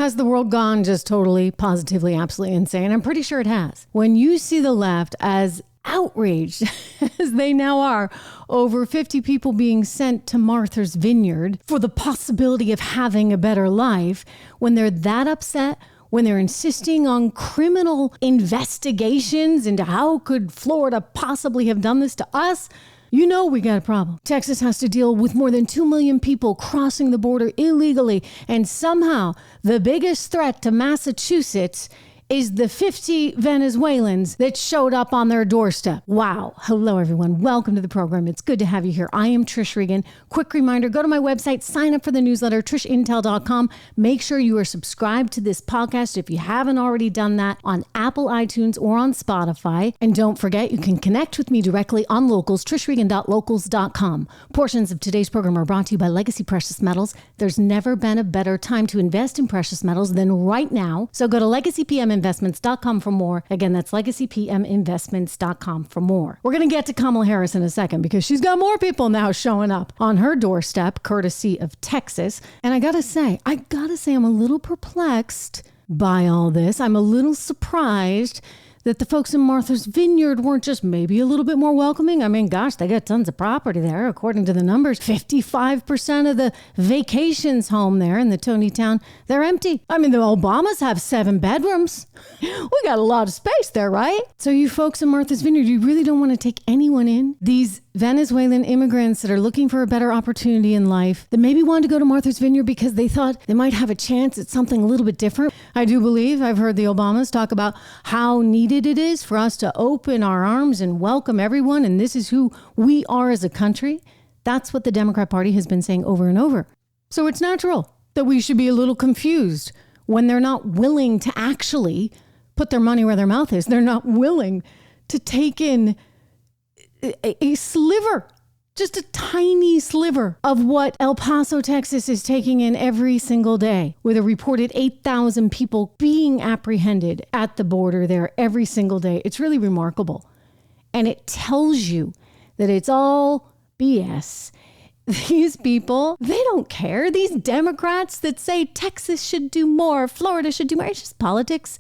Has the world gone just totally, positively, absolutely insane? I'm pretty sure it has. When you see the left as outraged as they now are over 50 people being sent to Martha's Vineyard for the possibility of having a better life, when they're that upset, when they're insisting on criminal investigations into how could Florida possibly have done this to us, you know we got a problem. Texas has to deal with more than 2 million people crossing the border illegally, and somehow the biggest threat to Massachusetts is the 50 Venezuelans that showed up on their doorstep. Wow. Hello, everyone. Welcome to the program. It's good to have you here. I am Trish Regan. Quick reminder, go to my website, sign up for the newsletter, trishintel.com. Make sure you are subscribed to this podcast if you haven't already done that on Apple iTunes or on Spotify. And don't forget, you can connect with me directly on Locals, trishregan.locals.com. Portions of today's program are brought to you by Legacy Precious Metals. There's never been a better time to invest in precious metals than right now. So go to LegacyPMInvestments.com for more. Again, that's LegacyPMInvestments.com for more. We're going to get to Kamala Harris in a second because she's got more people now showing up on her doorstep, courtesy of Texas. And I got to say, I'm a little perplexed by all this. I'm a little surprised that the folks in Martha's Vineyard weren't just maybe a little bit more welcoming. I mean, gosh, they got tons of property there. According to the numbers, 55% of the vacations home there in the Tony Town, they're empty. I mean, the Obamas have 7 bedrooms. We got a lot of space there, right? So you folks in Martha's Vineyard, you really don't want to take anyone in? These Venezuelan immigrants that are looking for a better opportunity in life, that maybe wanted to go to Martha's Vineyard because they thought they might have a chance at something a little bit different. I do believe I've heard the Obamas talk about how needed it is for us to open our arms and welcome everyone, and this is who we are as a country. That's what the Democrat Party has been saying over and over. So it's natural that we should be a little confused when they're not willing to actually put their money where their mouth is. They're not willing to take in a sliver, just a tiny sliver of what El Paso, Texas is taking in every single day, with a reported 8,000 people being apprehended at the border there every single day. It's really remarkable. And it tells you that it's all BS. These people, they don't care. These Democrats that say Texas should do more, Florida should do more, it's just politics.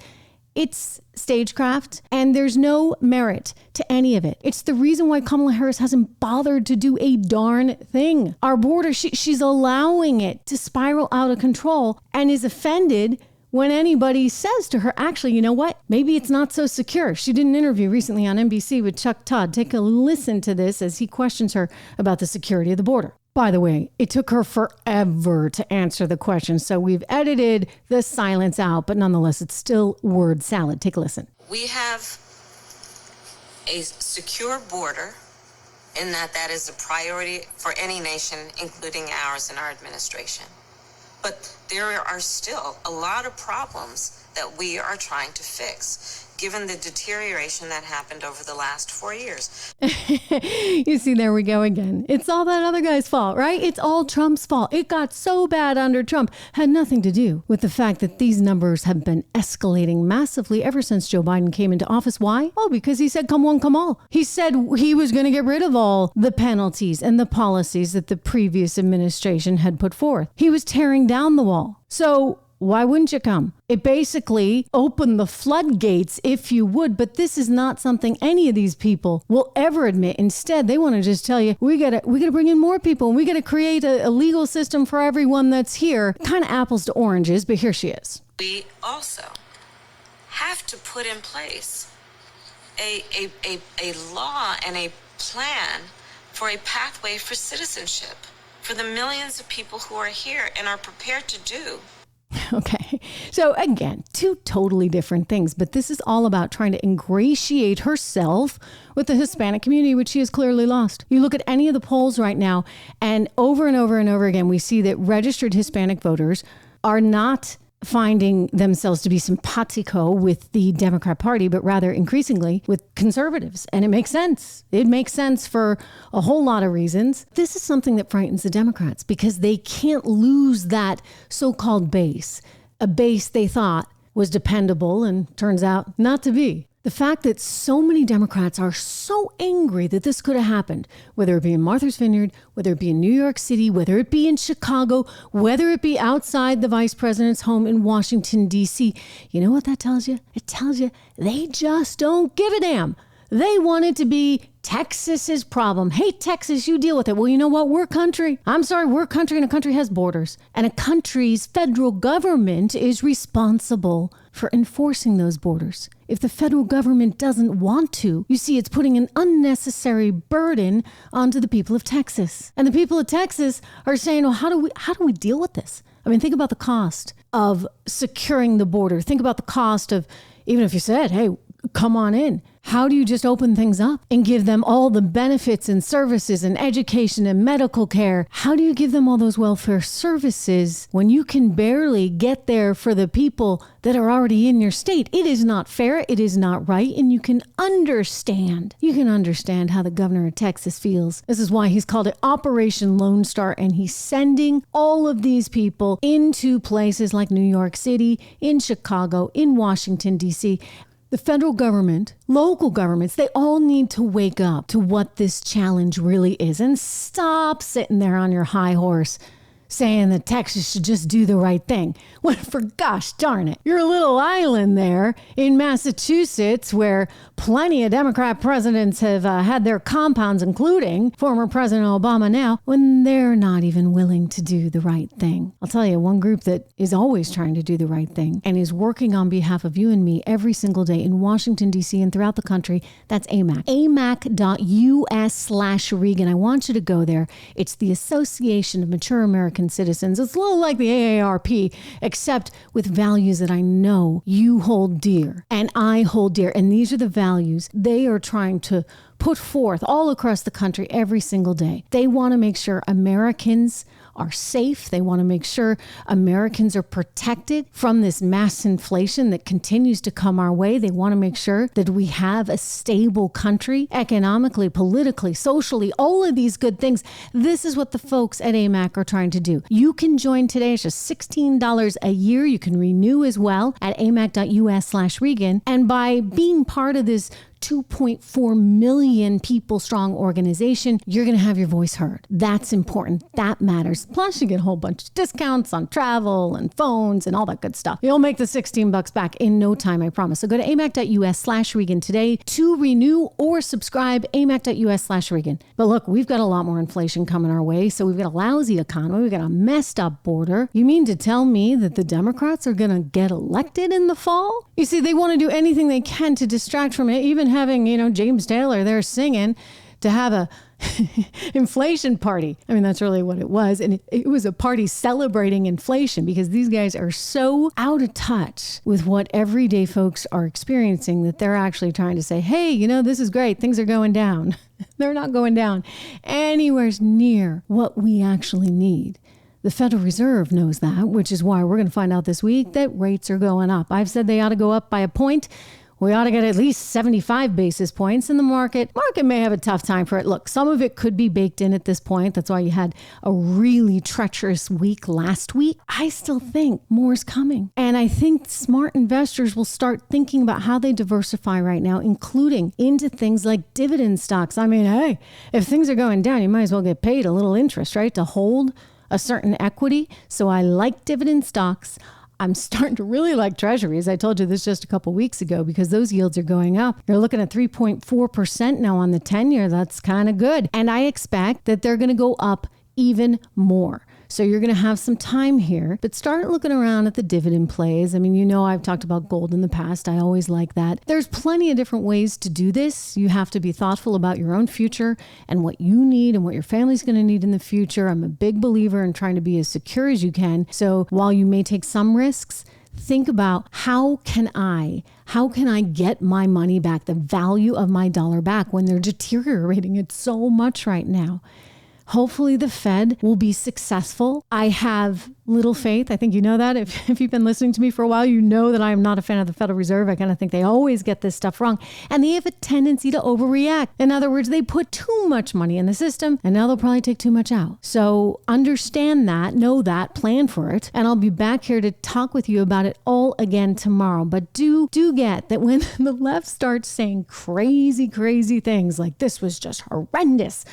It's stagecraft, and there's no merit to any of it. It's the reason why Kamala Harris hasn't bothered to do a darn thing. Our border, she's allowing it to spiral out of control and is offended when anybody says to her, actually, you know what? Maybe it's not so secure. She did an interview recently on NBC with Chuck Todd. Take a listen to this as he questions her about the security of the border. By the way, it took her forever to answer the question, so we've edited the silence out, but nonetheless, it's still word salad. Take a listen. We have a secure border in that is a priority for any nation, including ours and our administration. But there are still a lot of problems that we are trying to fix, given the deterioration that happened over the last 4 years. You see, there we go again. It's all that other guy's fault, right? It's all Trump's fault. It got so bad under Trump. Had nothing to do with the fact that these numbers have been escalating massively ever since Joe Biden came into office. Why? Oh, because he said, come one, come all. He said he was going to get rid of all the penalties and the policies that the previous administration had put forth. He was tearing down the wall. So why wouldn't you come? It basically opened the floodgates, if you would, but this is not something any of these people will ever admit. Instead, they want to just tell you, we gotta bring in more people, and we gotta create a legal system for everyone that's here. Kind of apples to oranges, but here she is. We also have to put in place a law and a plan for a pathway for citizenship for the millions of people who are here and are prepared to do. Okay, so again, 2 totally different things, but this is all about trying to ingratiate herself with the Hispanic community, which she has clearly lost. You look at any of the polls right now, and over and over and over again, we see that registered Hispanic voters are not finding themselves to be simpatico with the Democrat Party, but rather increasingly with conservatives. And it makes sense. It makes sense for a whole lot of reasons. This is something that frightens the Democrats because they can't lose that so-called base, a base they thought was dependable and turns out not to be. The fact that so many Democrats are so angry that this could have happened, whether it be in Martha's Vineyard, whether it be in New York City, whether it be in Chicago, whether it be outside the vice president's home in Washington, D.C., you know what that tells you? It tells you they just don't give a damn. They want it to be Texas's problem. Hey, Texas, you deal with it. Well, you know what? We're a country. I'm sorry, we're a country, and a country has borders. And a country's federal government is responsible for enforcing those borders. If the federal government doesn't want to, you see, it's putting an unnecessary burden onto the people of Texas. And the people of Texas are saying, well, how do we deal with this? I mean, think about the cost of securing the border. Think about the cost of, even if you said, hey, come on in. How do you just open things up and give them all the benefits and services and education and medical care? How do you give them all those welfare services when you can barely get there for the people that are already in your state? It is not fair. It is not right. And you can understand. You can understand how the governor of Texas feels. This is why he's called it Operation Lone Star. And he's sending all of these people into places like New York City, in Chicago, in Washington, D.C. The federal government, local governments, they all need to wake up to what this challenge really is and stop sitting there on your high horse saying that Texas should just do the right thing. When, for gosh darn it, your little island there in Massachusetts, where plenty of Democrat presidents have had their compounds, including former President Obama now, when they're not even willing to do the right thing. I'll tell you, one group that is always trying to do the right thing and is working on behalf of you and me every single day in Washington, D.C. and throughout the country, that's AMAC. AMAC.us/Regan. I want you to go there. It's the Association of Mature American Citizens. It's a little like the AARP, except with values that I know you hold dear and I hold dear. And these are the values they are trying to put forth all across the country every single day. They want to make sure Americans are safe. They want to make sure Americans are protected from this mass inflation that continues to come our way. They want to make sure that we have a stable country, economically, politically, socially, all of these good things. This is what the folks at AMAC are trying to do. You can join today. It's just $16 a year. You can renew as well at amac.us/Regan. And by being part of this 2.4 million people strong organization, you're going to have your voice heard. That's important. That matters. Plus, you get a whole bunch of discounts on travel and phones and all that good stuff. You'll make the $16 back in no time, I promise. So go to amac.us/Regan today to renew or subscribe. amac.us/Regan. But look, we've got a lot more inflation coming our way. So we've got a lousy economy. We've got a messed up border. You mean to tell me that the Democrats are going to get elected in the fall? You see, they want to do anything they can to distract from it, even having, James Taylor there singing to have a inflation party. I mean, that's really what it was. And it was a party celebrating inflation because these guys are so out of touch with what everyday folks are experiencing that they're actually trying to say, hey, this is great. Things are going down. They're not going down anywhere near what we actually need. The Federal Reserve knows that, which is why we're going to find out this week that rates are going up. I've said they ought to go up by a point. We ought to get at least 75 basis points in the market. Market may have a tough time for it. Look, some of it could be baked in at this point. That's why you had a really treacherous week last week. I still think more is coming. And I think smart investors will start thinking about how they diversify right now, including into things like dividend stocks. I mean, hey, if things are going down, you might as well get paid a little interest, right, to hold a certain equity. So I like dividend stocks. I'm starting to really like treasuries. I told you this just a couple weeks ago because those yields are going up. You're looking at 3.4% now on the 10-year. That's kind of good. And I expect that they're going to go up even more. So you're going to have some time here, but start looking around at the dividend plays. I mean, I've talked about gold in the past. I always like that. There's plenty of different ways to do this. You have to be thoughtful about your own future and what you need and what your family's going to need in the future. I'm a big believer in trying to be as secure as you can. So while you may take some risks, think about how can I get my money back, the value of my dollar back when they're deteriorating it so much right now. Hopefully the Fed will be successful. I have little faith. I think you know that. If you've been listening to me for a while, you know that I am not a fan of the Federal Reserve. I kind of think they always get this stuff wrong. And they have a tendency to overreact. In other words, they put too much money in the system and now they'll probably take too much out. So understand that, know that, plan for it. And I'll be back here to talk with you about it all again tomorrow. But do get that when the left starts saying crazy things like this was just horrendous,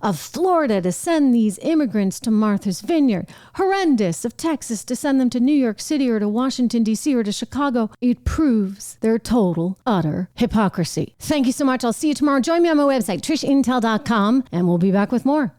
of Florida to send these immigrants to Martha's Vineyard, horrendous of Texas to send them to New York City or to Washington, D.C. or to Chicago, it proves their total, utter hypocrisy. Thank you so much. I'll see you tomorrow. Join me on my website, trishintel.com, and we'll be back with more.